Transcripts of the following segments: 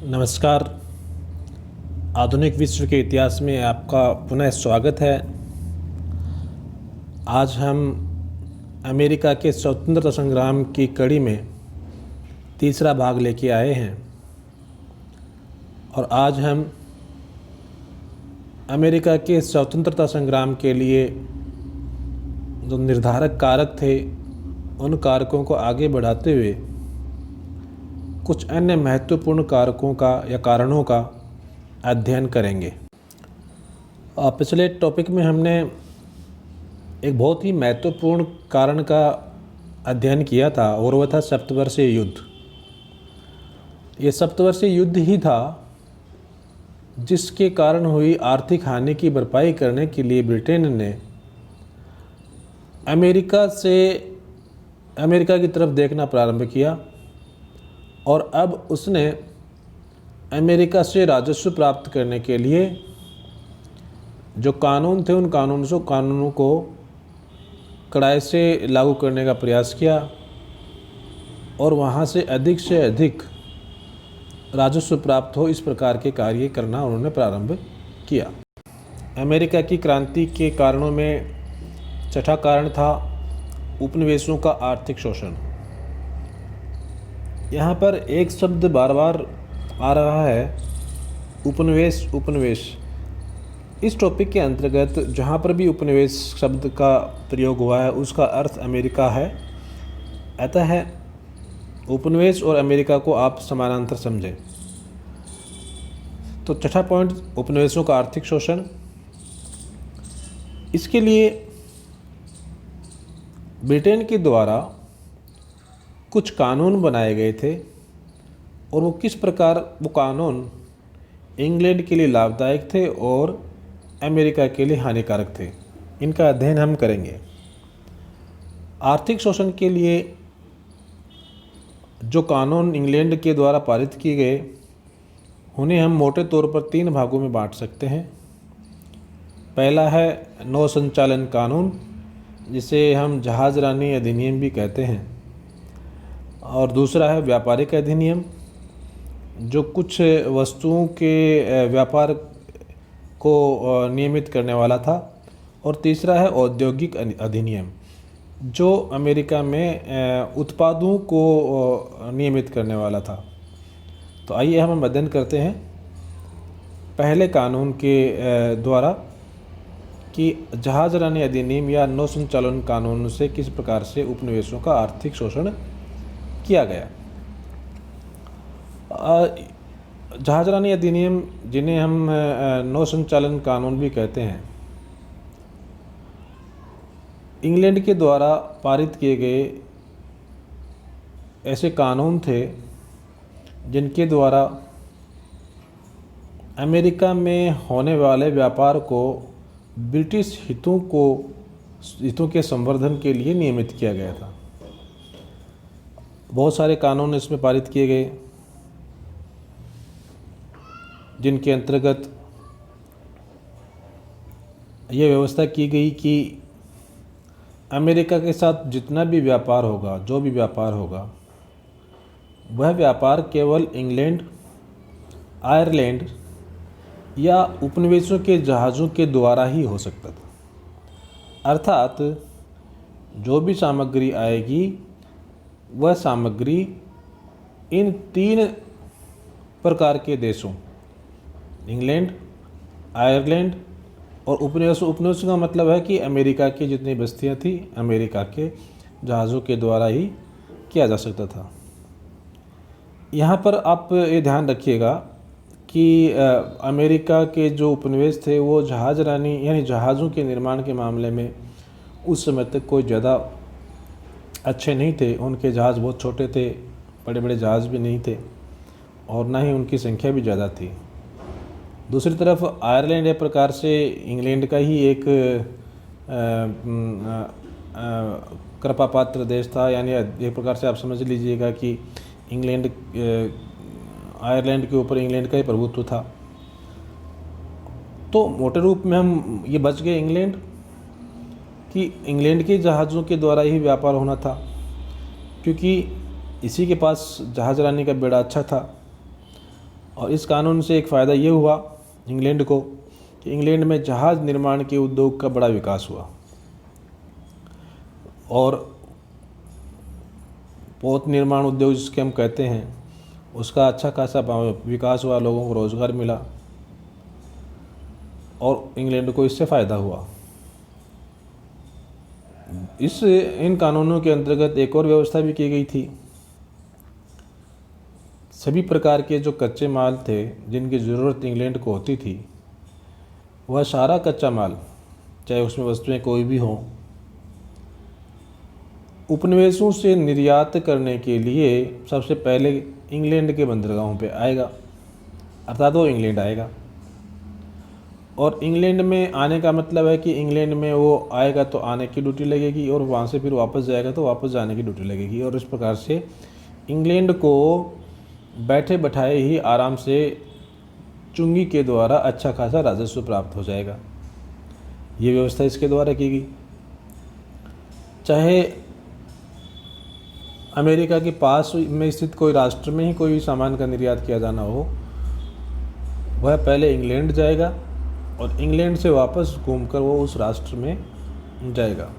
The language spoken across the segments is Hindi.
नमस्कार। आधुनिक विश्व के इतिहास में आपका पुनः स्वागत है। आज हम अमेरिका के स्वतंत्रता संग्राम की कड़ी में तीसरा भाग लेके आए हैं और आज हम अमेरिका के स्वतंत्रता संग्राम के लिए जो निर्धारक कारक थे उन कारकों को आगे बढ़ाते हुए कुछ अन्य महत्वपूर्ण कारकों का या कारणों का अध्ययन करेंगे। पिछले टॉपिक में हमने एक बहुत ही महत्वपूर्ण कारण का अध्ययन किया था और वह था सप्तवर्षीय युद्ध। ये सप्तवर्षीय युद्ध ही था जिसके कारण हुई आर्थिक हानि की भरपाई करने के लिए ब्रिटेन ने अमेरिका की तरफ देखना प्रारंभ किया और अब उसने अमेरिका से राजस्व प्राप्त करने के लिए जो कानून थे उन कानूनों को कड़ाई से लागू करने का प्रयास किया और वहाँ से अधिक राजस्व प्राप्त हो इस प्रकार के कार्य करना उन्होंने प्रारंभ किया। अमेरिका की क्रांति के कारणों में छठा कारण था उपनिवेशों का आर्थिक शोषण। यहाँ पर एक शब्द बार बार आ रहा है, उपनिवेश। इस टॉपिक के अंतर्गत जहाँ पर भी उपनिवेश शब्द का प्रयोग हुआ है उसका अर्थ अमेरिका है। अतः उपनिवेश और अमेरिका को आप समानांतर समझें। तो छठा पॉइंट, उपनिवेशों का आर्थिक शोषण। इसके लिए ब्रिटेन के द्वारा कुछ कानून बनाए गए थे और वो किस प्रकार वो कानून इंग्लैंड के लिए लाभदायक थे और अमेरिका के लिए हानिकारक थे, इनका अध्ययन हम करेंगे। आर्थिक शोषण के लिए जो कानून इंग्लैंड के द्वारा पारित किए गए उन्हें हम मोटे तौर पर 3 भागों में बांट सकते हैं। पहला है नौ संचालन कानून, जिसे हम जहाजरानी अधिनियम भी कहते हैं, और दूसरा है व्यापारिक अधिनियम जो कुछ वस्तुओं के व्यापार को नियमित करने वाला था, और तीसरा है औद्योगिक अधिनियम जो अमेरिका में उत्पादों को नियमित करने वाला था। तो आइए हम अध्ययन करते हैं पहले कानून के द्वारा कि जहाजरानी अधिनियम या नौ संचालन कानून से किस प्रकार से उपनिवेशों का आर्थिक शोषण किया गया। जहाजरानी अधिनियम, जिन्हें हम नौ संचालन कानून भी कहते हैं, इंग्लैंड के द्वारा पारित किए गए ऐसे कानून थे जिनके द्वारा अमेरिका में होने वाले व्यापार को ब्रिटिश हितों के संवर्धन के लिए नियमित किया गया था। बहुत सारे कानून इसमें पारित किए गए जिनके अंतर्गत ये व्यवस्था की गई कि अमेरिका के साथ जितना भी व्यापार होगा, जो भी व्यापार होगा, वह व्यापार केवल इंग्लैंड, आयरलैंड या उपनिवेशों के जहाज़ों के द्वारा ही हो सकता था। अर्थात जो भी सामग्री आएगी वह सामग्री इन 3 प्रकार के देशों, इंग्लैंड, आयरलैंड और उपनिवेशों का मतलब है कि अमेरिका की जितनी बस्तियां थी अमेरिका के जहाज़ों के द्वारा ही किया जा सकता था। यहाँ पर आप ये ध्यान रखिएगा कि अमेरिका के जो उपनिवेश थे वो जहाजरानी यानी जहाज़ों के निर्माण के मामले में उस समय तक कोई ज़्यादा अच्छे नहीं थे। उनके जहाज़ बहुत छोटे थे, बड़े बड़े जहाज़ भी नहीं थे और ना ही उनकी संख्या भी ज़्यादा थी। दूसरी तरफ आयरलैंड एक प्रकार से इंग्लैंड का ही एक कृपापात्र देश था, यानी एक प्रकार से आप समझ लीजिएगा कि इंग्लैंड आयरलैंड के ऊपर इंग्लैंड का ही प्रभुत्व था। तो मोटे रूप में हम ये बच गए इंग्लैंड कि इंग्लैंड के जहाज़ों के द्वारा ही व्यापार होना था, क्योंकि इसी के पास जहाज़रानी का बेड़ा अच्छा था। और इस कानून से एक फ़ायदा ये हुआ इंग्लैंड को कि इंग्लैंड में जहाज़ निर्माण के उद्योग का बड़ा विकास हुआ और पोत निर्माण उद्योग जिसके हम कहते हैं उसका अच्छा खासा विकास हुआ, लोगों को रोज़गार मिला और इंग्लैंड को इससे फ़ायदा हुआ। इन कानूनों के अंतर्गत एक और व्यवस्था भी की गई थी। सभी प्रकार के जो कच्चे माल थे जिनकी ज़रूरत इंग्लैंड को होती थी, वह सारा कच्चा माल, चाहे उसमें वस्तुएं कोई भी हों, उपनिवेशों से निर्यात करने के लिए सबसे पहले इंग्लैंड के बंदरगाहों पे आएगा, अर्थात वो इंग्लैंड आएगा। और इंग्लैंड में आने का मतलब है कि इंग्लैंड में वो आएगा तो आने की ड्यूटी लगेगी और वहाँ से फिर वापस जाएगा तो वापस जाने की ड्यूटी लगेगी। और इस प्रकार से इंग्लैंड को बैठे बैठाए ही आराम से चुंगी के द्वारा अच्छा खासा राजस्व प्राप्त हो जाएगा। ये व्यवस्था इसके द्वारा की गई। चाहे अमेरिका के पास में स्थित कोई राष्ट्र में ही कोई सामान का निर्यात किया जाना हो, वह पहले इंग्लैंड जाएगा और इंग्लैंड से वापस घूमकर वो उस राष्ट्र में जाएगा।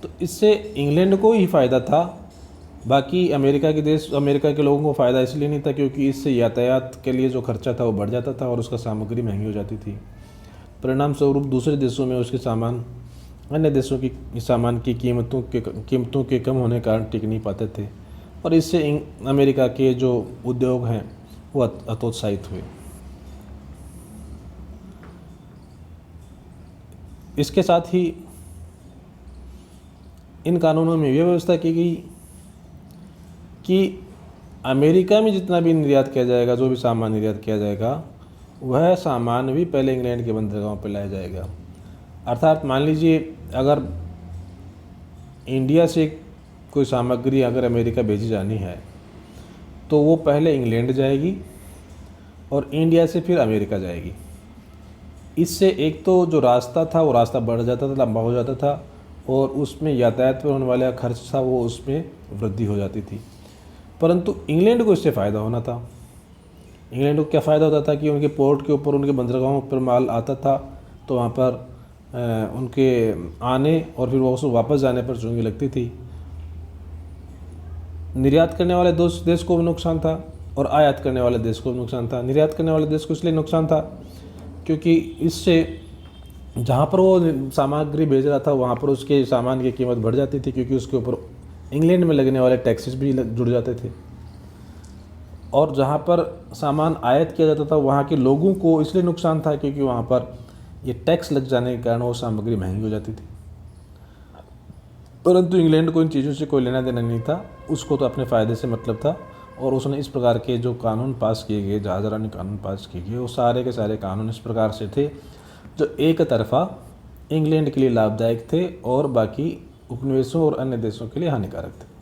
तो इससे इंग्लैंड को ही फ़ायदा था, बाकी अमेरिका के लोगों को फ़ायदा इसलिए नहीं था क्योंकि इससे यातायात के लिए जो खर्चा था वो बढ़ जाता था और उसका सामग्री महंगी हो जाती थी। परिणाम स्वरूप दूसरे देशों में उसके सामान अन्य देशों की सामान की कीमतों के कम होने के कारण टिक नहीं पाते थे और इससे अमेरिका के जो उद्योग हैं वो हतोत्साहित हुए। इसके साथ ही इन कानूनों में यह व्यवस्था की गई कि अमेरिका में जितना भी निर्यात किया जाएगा, जो भी सामान निर्यात किया जाएगा, वह सामान भी पहले इंग्लैंड के बंदरगाहों पर लाया जाएगा। अर्थात मान लीजिए अगर इंडिया से कोई सामग्री अगर अमेरिका भेजी जानी है तो वो पहले इंग्लैंड जाएगी और इंडिया से फिर अमेरिका जाएगी। इससे एक तो जो रास्ता था वो रास्ता बढ़ जाता था, लंबा हो जाता था और उसमें यातायात पर होने वाला खर्च था वो उसमें वृद्धि हो जाती थी। परंतु इंग्लैंड को इससे फ़ायदा होना था। इंग्लैंड को क्या फ़ायदा होता था कि उनके पोर्ट के ऊपर, उनके बंदरगाहों पर माल आता था तो वहाँ पर उनके आने और फिर वो वापस जाने पर चुंगी लगती थी। निर्यात करने वाले देश को भी नुकसान था और आयात करने वाले देश को भी नुकसान था। निर्यात करने वाले देश को इसलिए नुकसान था क्योंकि इससे जहाँ पर वो सामग्री भेज रहा था वहाँ पर उसके सामान की कीमत बढ़ जाती थी क्योंकि उसके ऊपर इंग्लैंड में लगने वाले टैक्सेस भी जुड़ जाते थे। और जहाँ पर सामान आयात किया जाता था वहाँ के लोगों को इसलिए नुकसान था क्योंकि वहाँ पर ये टैक्स लग जाने के कारण वो सामग्री महंगी हो जाती थी। परंतु इंग्लैंड को इन चीज़ों से कोई लेना देना नहीं था, उसको तो अपने फ़ायदे से मतलब था और उसने इस प्रकार के जो कानून पास किए गए, जहाज़रानी कानून पास किए गए, वो सारे के सारे कानून इस प्रकार से थे जो एक तरफ़ा इंग्लैंड के लिए लाभदायक थे और बाकी उपनिवेशों और अन्य देशों के लिए हानिकारक थे।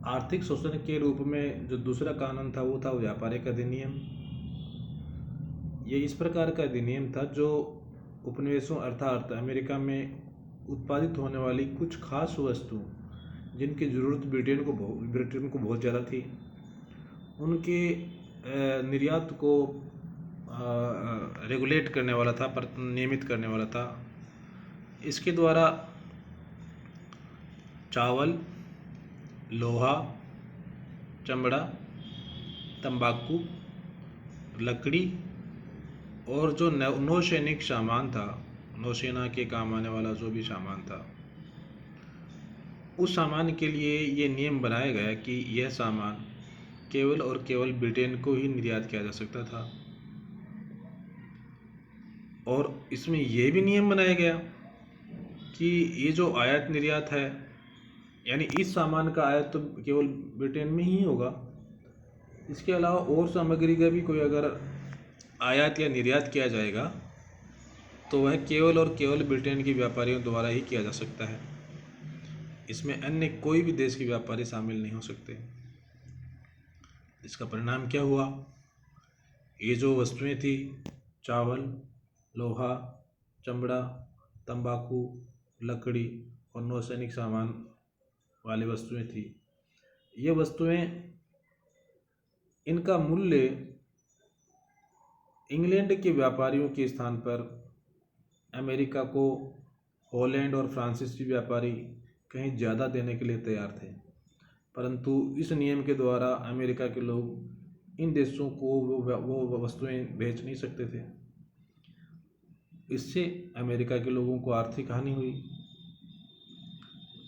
आर्थिक शोषण के रूप में जो दूसरा कानून था वो था व्यापारिक अधिनियम। ये इस प्रकार का अधिनियम था जो उपनिवेशों अर्थात अमेरिका में उत्पादित होने वाली कुछ खास वस्तु जिनकी ज़रूरत ब्रिटेन को बहुत ज़्यादा थी, उनके निर्यात को रेगुलेट करने वाला था, पर नियमित करने वाला था। इसके द्वारा चावल, लोहा, चमड़ा, तंबाकू, लकड़ी और जो नौसैनिक सामान था, नौसेना के काम आने वाला जो भी सामान था, उस सामान के लिए ये नियम बनाया गया कि यह सामान केवल और केवल ब्रिटेन को ही निर्यात किया जा सकता था। और इसमें यह भी नियम बनाया गया कि ये जो आयात निर्यात है, यानी इस सामान का आयात तो केवल ब्रिटेन में ही होगा, इसके अलावा और सामग्री का भी कोई अगर आयात या निर्यात किया जाएगा तो वह केवल और केवल ब्रिटेन के व्यापारियों द्वारा ही किया जा सकता है। इसमें अन्य कोई भी देश के व्यापारी शामिल नहीं हो सकते। इसका परिणाम क्या हुआ? ये जो वस्तुएं थी, चावल, लोहा, चमड़ा, तंबाकू, लकड़ी और नौसैनिक सामान वाली वस्तुएं थी। ये वस्तुएं, इनका मूल्य इंग्लैंड के व्यापारियों के स्थान पर अमेरिका को हॉलैंड और फ्रांसीसी व्यापारी कहीं ज़्यादा देने के लिए तैयार थे, परंतु इस नियम के द्वारा अमेरिका के लोग इन देशों को वो वस्तुएं बेच नहीं सकते थे। इससे अमेरिका के लोगों को आर्थिक हानि हुई।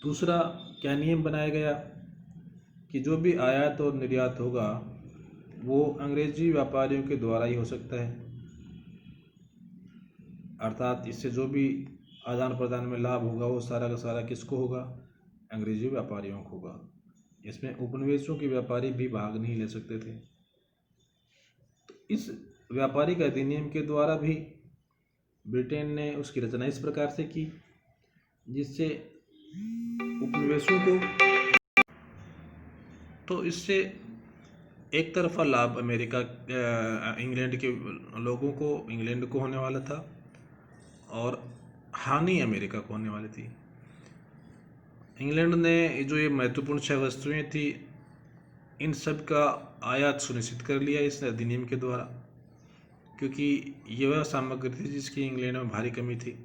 दूसरा क्या नियम बनाया गया कि जो भी आयात और निर्यात होगा वो अंग्रेजी व्यापारियों के द्वारा ही हो सकता है, अर्थात इससे जो भी आदान प्रदान में लाभ होगा वो सारा का सारा किसको होगा? अंग्रेजी व्यापारियों को होगा। इसमें उपनिवेशों के व्यापारी भी भाग नहीं ले सकते थे। तो इस व्यापारिक अधिनियम के द्वारा भी ब्रिटेन ने उसकी रचना इस प्रकार से की जिससे उपनिवेशों को, तो इससे एक तरफा लाभ इंग्लैंड के लोगों को, इंग्लैंड को होने वाला था और हानि अमेरिका को होने वाली थी। इंग्लैंड ने जो ये महत्वपूर्ण 6 वस्तुएं थी, इन सब का आयात सुनिश्चित कर लिया इस अधिनियम के द्वारा, क्योंकि ये वह सामग्री थी जिसकी इंग्लैंड में भारी कमी थी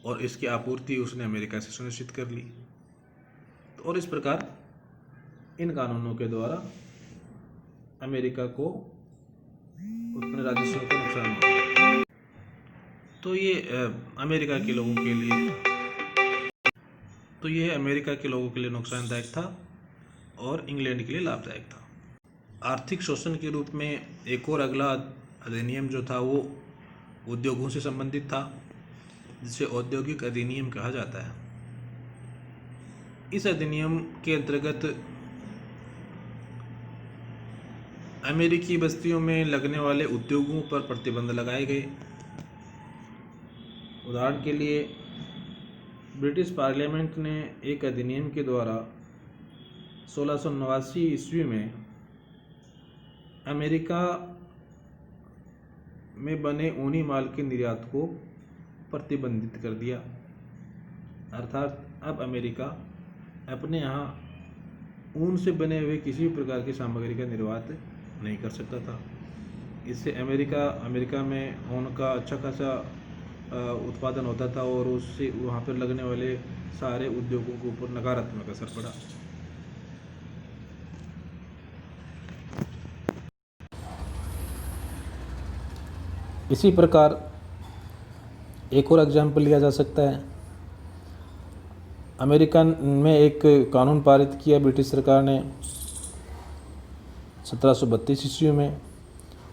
और इसकी आपूर्ति उसने अमेरिका से सुनिश्चित कर ली। तो और इस प्रकार इन कानूनों के द्वारा अमेरिका को अपने राजस्व को नुकसान हुआ। तो ये अमेरिका के लोगों के लिए, तो यह अमेरिका के लोगों के लिए नुकसानदायक था और इंग्लैंड के लिए लाभदायक था। आर्थिक शोषण के रूप में एक और अगला अधिनियम जो था वो उद्योगों से संबंधित था, जिसे औद्योगिक अधिनियम कहा जाता है। इस अधिनियम के अंतर्गत अमेरिकी बस्तियों में लगने वाले उद्योगों पर प्रतिबंध लगाए गए। उदाहरण के लिए ब्रिटिश पार्लियामेंट ने एक अधिनियम के द्वारा 1689 ईस्वी में अमेरिका में बने ऊनी माल के निर्यात को प्रतिबंधित कर दिया, अर्थात अब अमेरिका अपने यहाँ ऊन से बने हुए किसी भी प्रकार की सामग्री का निर्यात नहीं कर सकता था। इससे अमेरिका में ऊन का अच्छा खासा उत्पादन होता था और उससे वहाँ पर लगने वाले सारे उद्योगों के ऊपर नकारात्मक असर पड़ा। इसी प्रकार एक और एग्जाम्पल लिया जा सकता है। अमेरिका में एक कानून पारित किया ब्रिटिश सरकार ने 1732 ईस्वी में,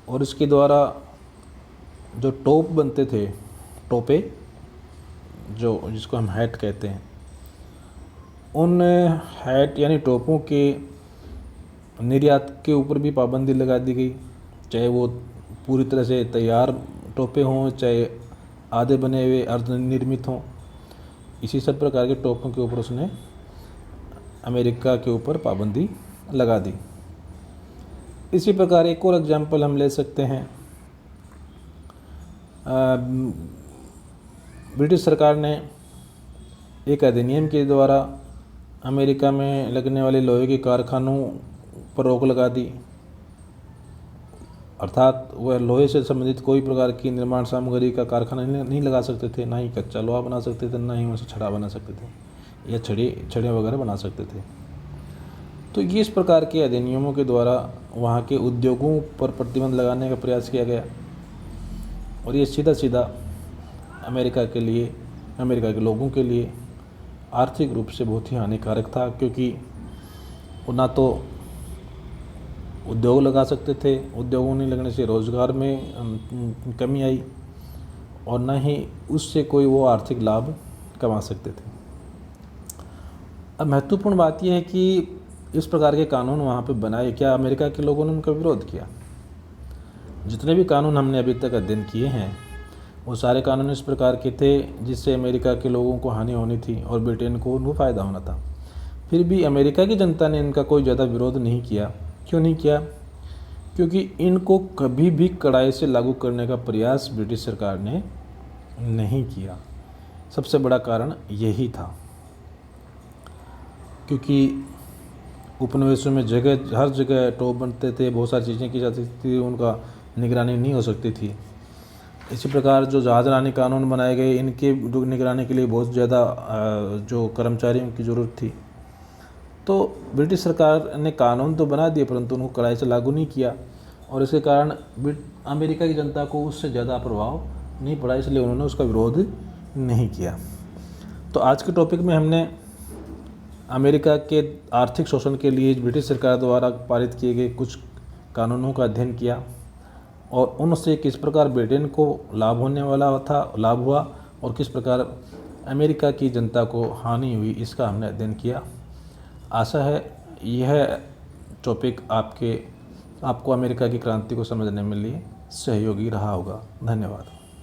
और इसके द्वारा जो टोप बनते थे, टोपे जो जिसको हम हैट कहते हैं, उन हैट यानी टोपों के निर्यात के ऊपर भी पाबंदी लगा दी गई, चाहे वो पूरी तरह से तैयार टोपे हों चाहे आधे बने हुए अर्धनिर्मित हों। इसी सब प्रकार के टोपों के ऊपर उसने अमेरिका के ऊपर पाबंदी लगा दी। इसी प्रकार एक और एग्जाम्पल हम ले सकते हैं। ब्रिटिश सरकार ने एक अधिनियम के द्वारा अमेरिका में लगने वाले लोहे के कारखानों पर रोक लगा दी, अर्थात वह लोहे से संबंधित कोई प्रकार की निर्माण सामग्री का कारखाना नहीं लगा सकते थे, ना ही कच्चा लोहा बना सकते थे, ना ही उनसे छड़ा बना सकते थे या छड़े वगैरह बना सकते थे। तो ये इस प्रकार के अधिनियमों के द्वारा वहाँ के उद्योगों पर प्रतिबंध लगाने का प्रयास किया गया, और ये सीधा सीधा अमेरिका के लोगों के लिए आर्थिक रूप से बहुत ही हानिकारक था, क्योंकि वो ना तो उद्योग लगा सकते थे, उद्योगों नहीं लगने से रोज़गार में कमी आई, और ना ही उससे कोई वो आर्थिक लाभ कमा सकते थे। अब महत्वपूर्ण बात यह है कि इस प्रकार के कानून वहाँ पे बनाए, क्या अमेरिका के लोगों ने उनका विरोध किया? जितने भी कानून हमने अभी तक अध्ययन किए हैं वो सारे कानून इस प्रकार के थे जिससे अमेरिका के लोगों को हानि होनी थी और ब्रिटेन को उनको फ़ायदा होना था। फिर भी अमेरिका की जनता ने इनका कोई ज़्यादा विरोध नहीं किया। क्यों नहीं किया? क्योंकि इनको कभी भी कड़ाई से लागू करने का प्रयास ब्रिटिश सरकार ने नहीं किया। सबसे बड़ा कारण यही था, क्योंकि उपनिवेशों में हर जगह टॉप बनते थे, बहुत सारी चीज़ें की जाती थी, उनका निगरानी नहीं हो सकती थी। इसी प्रकार जो जहाजरानी कानून बनाए गए, इनके निगरानी के लिए बहुत ज़्यादा जो कर्मचारियों की ज़रूरत थी। तो ब्रिटिश सरकार ने कानून तो बना दिए, परंतु उनको कड़ाई से लागू नहीं किया, और इसके कारण अमेरिका की जनता को उससे ज़्यादा प्रभाव नहीं पड़ा, इसलिए उन्होंने उसका विरोध नहीं किया। तो आज के टॉपिक में हमने अमेरिका के आर्थिक शोषण के लिए ब्रिटिश सरकार द्वारा पारित किए गए कुछ कानूनों का अध्ययन किया, और उनसे किस प्रकार ब्रिटेन को लाभ हुआ, और किस प्रकार अमेरिका की जनता को हानि हुई, इसका हमने अध्ययन किया। आशा है यह टॉपिक आपको अमेरिका की क्रांति को समझने में लिए सहयोगी रहा होगा। धन्यवाद।